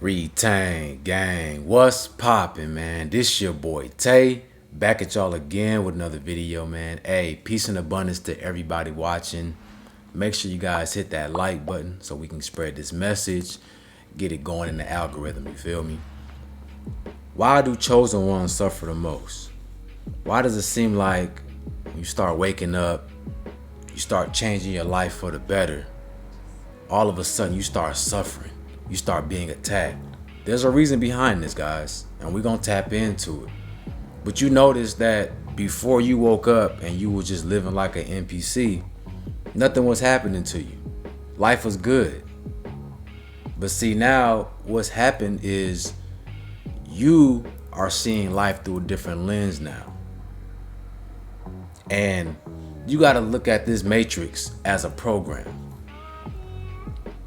Retain gang, what's poppin', man? This your boy Tay, back at y'all again with another video, man. Hey, peace and abundance to everybody watching. Make sure you guys hit that like button so we can spread this message, get it going in the algorithm, you feel me? Why do chosen ones suffer the most? Why does it seem like you start waking up, you start changing your life for the better, all of a sudden you start suffering? You start being attacked. There's a reason behind this, guys, and we're gonna tap into it. But you notice that before you woke up and you were just living like an NPC, nothing was happening to you. Life was good. But see, now what's happened is you are seeing life through a different lens now. And you gotta look at this matrix as a program.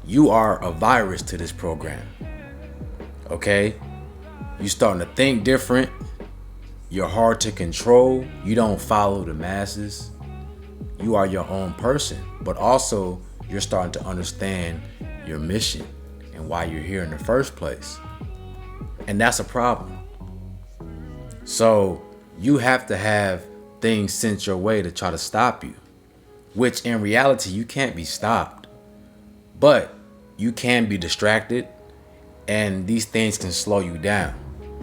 You are a virus to this program, okay? You starting to think different. You're hard to control. You don't follow the masses. You are your own person, but also you're starting to understand your mission and why you're here in the first place. And that's a problem. So you have to have things sent your way to try to stop you, which in reality, you can't be stopped. But you can be distracted, and these things can slow you down.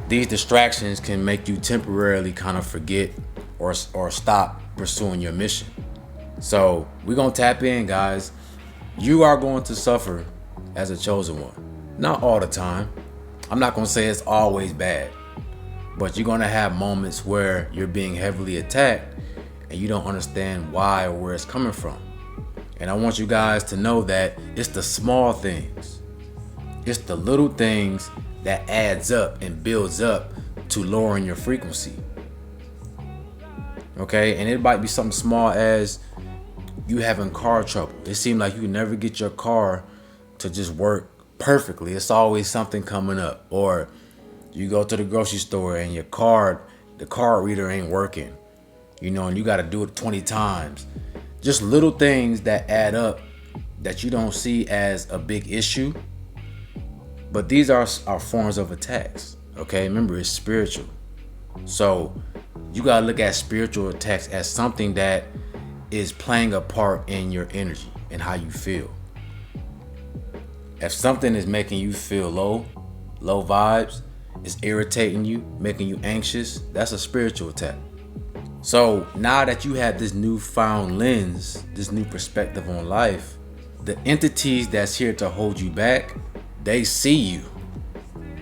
These distractions can make you temporarily kind of forget or stop pursuing your mission. So we're gonna tap in, guys. You are going to suffer as a chosen one. Not all the time. I'm not gonna say it's always bad, but you're gonna have moments where you're being heavily attacked and you don't understand why or where it's coming from. And I want you guys to know that it's the small things. It's the little things that adds up and builds up to lowering your frequency. Okay, and it might be something small as you having car trouble. It seems like you never get your car to just work perfectly. It's always something coming up. Or you go to the grocery store and the card reader ain't working. And you gotta do it 20 times. Just little things that add up that you don't see as a big issue. But these are forms of attacks. Okay, remember, it's spiritual. So you gotta look at spiritual attacks as something that is playing a part in your energy and how you feel. If something is making you feel low vibes, it's irritating you, making you anxious, that's a spiritual attack. So now that you have this newfound lens, this new perspective on life, the entities that's here to hold you back, they see you.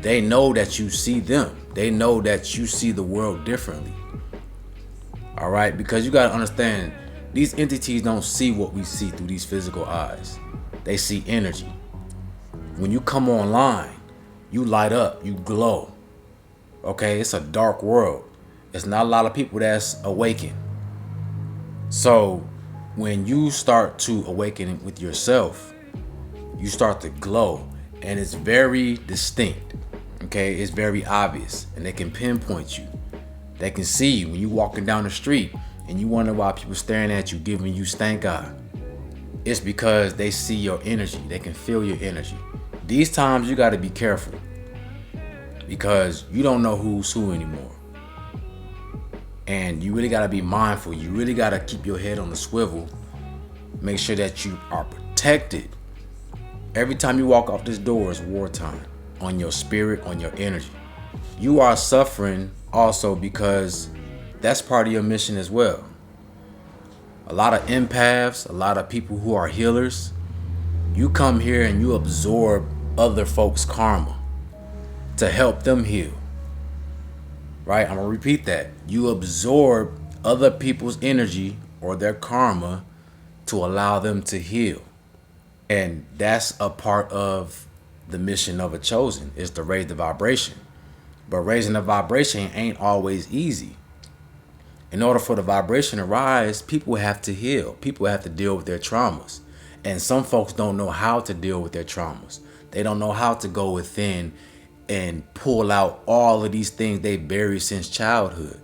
They know that you see them. They know that you see the world differently. All right, because you got to understand, these entities don't see what we see through these physical eyes. They see energy. When you come online, you light up, you glow. Okay, it's a dark world. It's not a lot of people that's awakened. So when you start to awaken with yourself, you start to glow, and it's very distinct. Okay, it's very obvious, and they can pinpoint you. They can see you when you walking down the street and you wonder why people staring at you, giving you stank eye. It's because they see your energy. They can feel your energy. These times you got to be careful because you don't know who's who anymore. And you really got to be mindful. You really got to keep your head on the swivel. Make sure that you are protected. Every time you walk off this door is wartime on your spirit, on your energy. You are suffering also because that's part of your mission as well. A lot of empaths, a lot of people who are healers, you come here and you absorb other folks' karma to help them heal. Right? I'm gonna repeat that. You absorb other people's energy or their karma to allow them to heal. And that's a part of the mission of a chosen, is to raise the vibration. But raising the vibration ain't always easy. In order for the vibration to rise, people have to heal. People have to deal with their traumas. And some folks don't know how to deal with their traumas. They don't know how to go within and pull out all of these things they buried since childhood.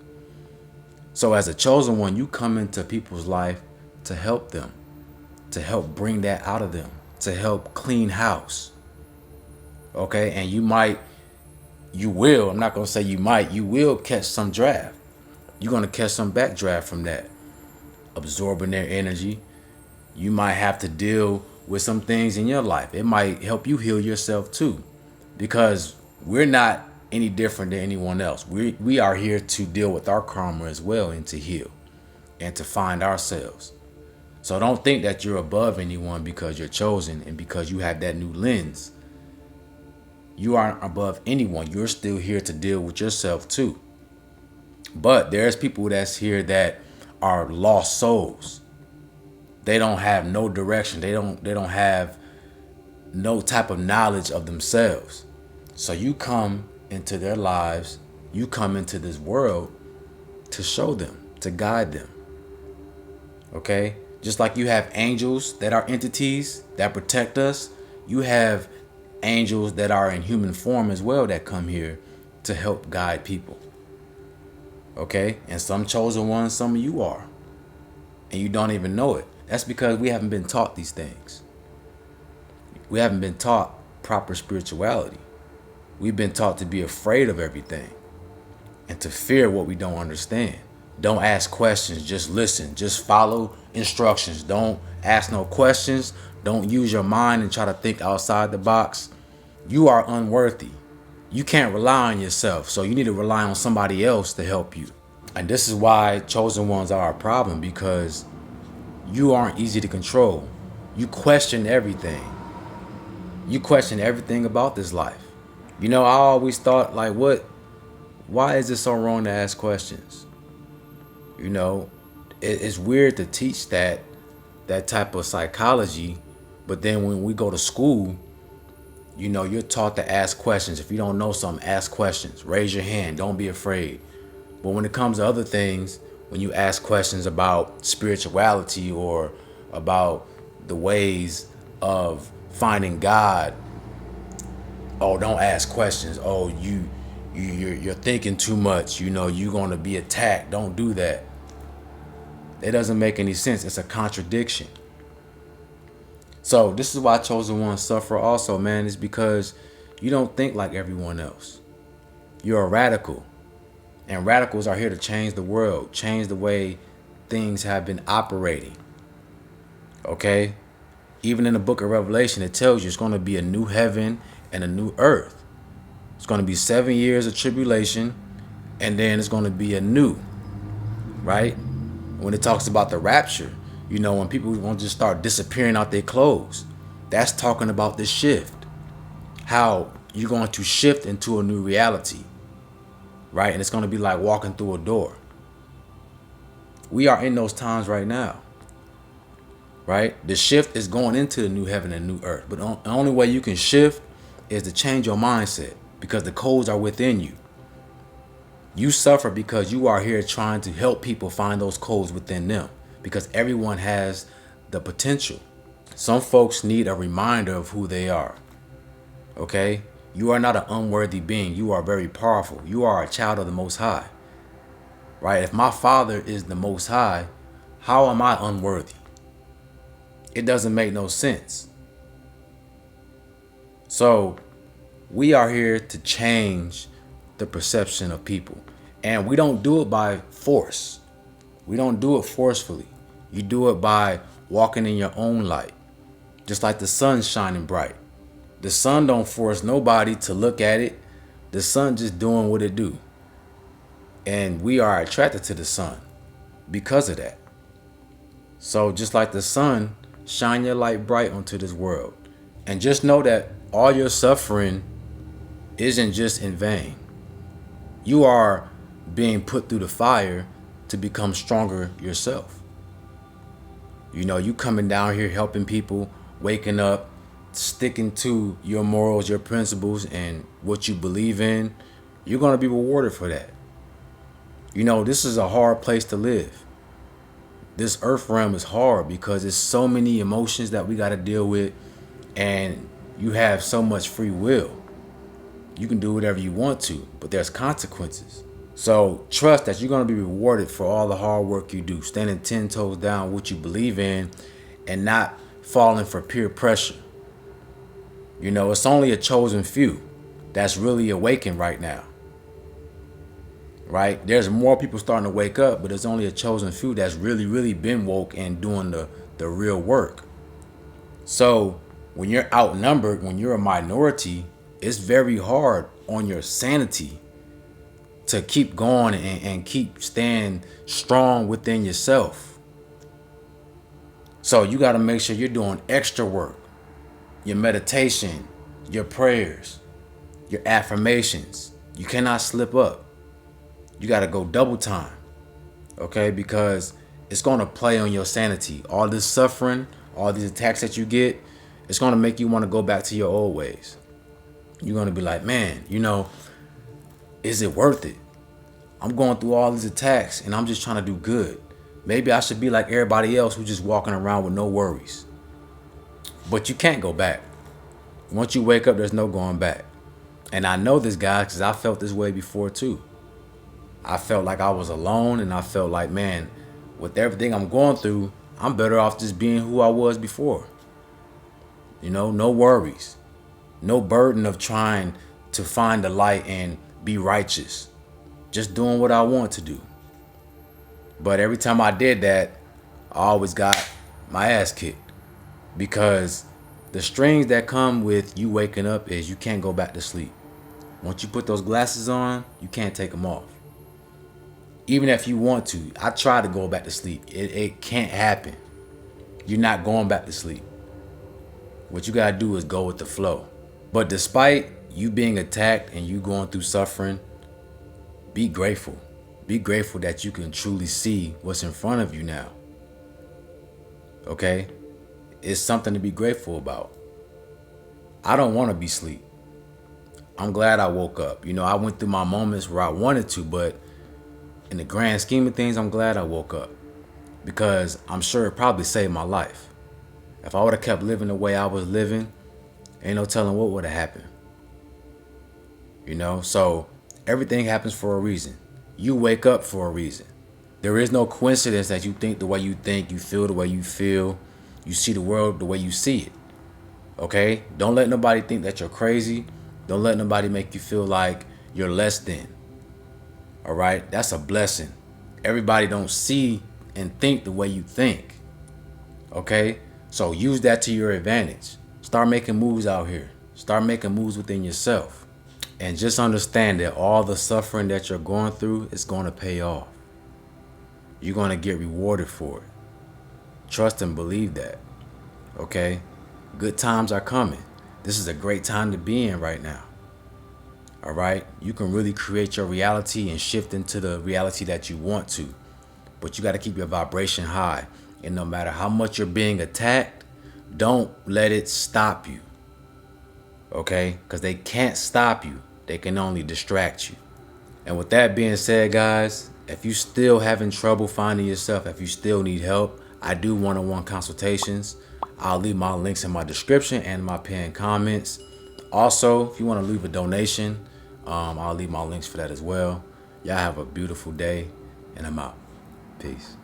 So as a chosen one, you come into people's life to help them, to help bring that out of them, to help clean house. Okay? And you will, I'm not going to say you might, you will catch some draft. You're going to catch some backdraft from that, absorbing their energy. You might have to deal with some things in your life. It might help you heal yourself too, because we're not any different than anyone else. We are here to deal with our karma as well, and to heal and to find ourselves. So don't think that you're above anyone because you're chosen and because you have that new lens. You aren't above anyone. You're still here to deal with yourself too. But there's people that's here that are lost souls. They don't have no direction. They don't have no type of knowledge of themselves. So you come into their lives, you come into this world to show them, to guide them. Okay? Just like you have angels that are entities that protect us, you have angels that are in human form as well that come here to help guide people. Okay? And some chosen ones, some of you are. And you don't even know it. That's because we haven't been taught these things. We haven't been taught proper spirituality. We've been taught to be afraid of everything and to fear what we don't understand. Don't ask questions, just listen. Just follow instructions. Don't ask no questions. Don't use your mind and try to think outside the box. You are unworthy. You can't rely on yourself, so you need to rely on somebody else to help you. And this is why chosen ones are a problem, because you aren't easy to control. You question everything. You question everything about this life. You know, I always thought, like, why is it so wrong to ask questions? You know, it's weird to teach that type of psychology, but then when we go to school, you know, you're taught to ask questions. If you don't know something, ask questions. Raise your hand. Don't be afraid. But when it comes to other things, when you ask questions about spirituality or about the ways of finding God, oh, don't ask questions. Oh, you're thinking too much. You know, you're going to be attacked. Don't do that. It doesn't make any sense. It's a contradiction. So this is why chosen ones suffer also, man. Is because you don't think like everyone else. You're a radical. And radicals are here to change the world, change the way things have been operating. Okay? Even in the book of Revelation, it tells you it's going to be a new heaven and a new earth. It's going to be 7 years of tribulation, and then it's going to be a new, right? When it talks about the rapture, you know, when people want to just start disappearing out their clothes, that's talking about this shift. How you're going to shift into a new reality, right? And it's going to be like walking through a door. We are in those times right now, right? The shift is going into the new heaven and new earth. But the only way you can shift is to change your mindset, because the codes are within you. You suffer because you are here trying to help people find those codes within them, because everyone has the potential. Some folks need a reminder of who they are. Okay? You are not an unworthy being. You are very powerful. You are a child of the Most High. Right? If my Father is the Most High, how am I unworthy? It doesn't make no sense. So we are here to change the perception of people. And we don't do it by force. We don't do it forcefully. You do it by walking in your own light. Just like the sun shining bright. The sun don't force nobody to look at it. The sun just doing what it do. And we are attracted to the sun because of that. So just like the sun, shine your light bright onto this world. And just know that all your suffering isn't just in vain. You are being put through the fire to become stronger yourself. You know, you coming down here helping people, waking up, sticking to your morals, your principles, and what you believe in, you're going to be rewarded for that. You know, this is a hard place to live. This earth realm is hard because there's so many emotions that we got to deal with, and you have so much free will. You can do whatever you want to, but there's consequences. So trust that you're going to be rewarded for all the hard work you do, standing 10 toes down what you believe in and not falling for peer pressure. You know, it's only a chosen few that's really awakened right now. Right? There's more people starting to wake up, but there's only a chosen few that's really been woke and doing the real work. So when you're outnumbered, when you're a minority, it's very hard on your sanity to keep going and keep staying strong within yourself. So you got to make sure you're doing extra work, your meditation, your prayers, your affirmations. You cannot slip up. You got to go double time, okay? Because it's going to play on your sanity. All this suffering, all these attacks that you get, it's going to make you want to go back to your old ways. You're going to be like, man, you know, is it worth it? I'm going through all these attacks and I'm just trying to do good. Maybe I should be like everybody else who's just walking around with no worries. But you can't go back. Once you wake up, there's no going back. And I know this, guy, because I felt this way before too. I felt like I was alone, and I felt like, man, with everything I'm going through, I'm better off just being who I was before. You know, no worries. No burden of trying to find the light and be righteous. Just doing what I want to do. But every time I did that, I always got my ass kicked. Because the strings that come with you waking up is you can't go back to sleep. Once you put those glasses on, you can't take them off. Even if you want to, I try to go back to sleep. It can't happen. You're not going back to sleep. What you gotta do is go with the flow. But despite you being attacked and you going through suffering, be grateful. Be grateful that you can truly see what's in front of you now. Okay? It's something to be grateful about. I don't want to be asleep. I'm glad I woke up. You know, I went through my moments where I wanted to, but in the grand scheme of things, I'm glad I woke up. Because I'm sure it probably saved my life. If I would have kept living the way I was living, ain't no telling what would have happened. You know, so everything happens for a reason. You wake up for a reason. There is no coincidence that you think the way you think, you feel the way you feel, you see the world the way you see it. Okay? Don't let nobody think that you're crazy. Don't let nobody make you feel like you're less than. All right? That's a blessing. Everybody don't see and think the way you think. Okay? So use that to your advantage. Start making moves out here. Start making moves within yourself. And just understand that all the suffering that you're going through is going to pay off. You're going to get rewarded for it. Trust and believe that. Okay? Good times are coming. This is a great time to be in right now. All right? You can really create your reality and shift into the reality that you want to. But you got to keep your vibration high. And no matter how much you're being attacked, don't let it stop you. Okay? Because they can't stop you. They can only distract you. And with that being said, guys, if you still having trouble finding yourself, if you still need help, I do one-on-one consultations. I'll leave my links in my description and my pinned comments. Also, if you want to leave a donation, I'll leave my links for that as well. Y'all have a beautiful day, and I'm out. Peace.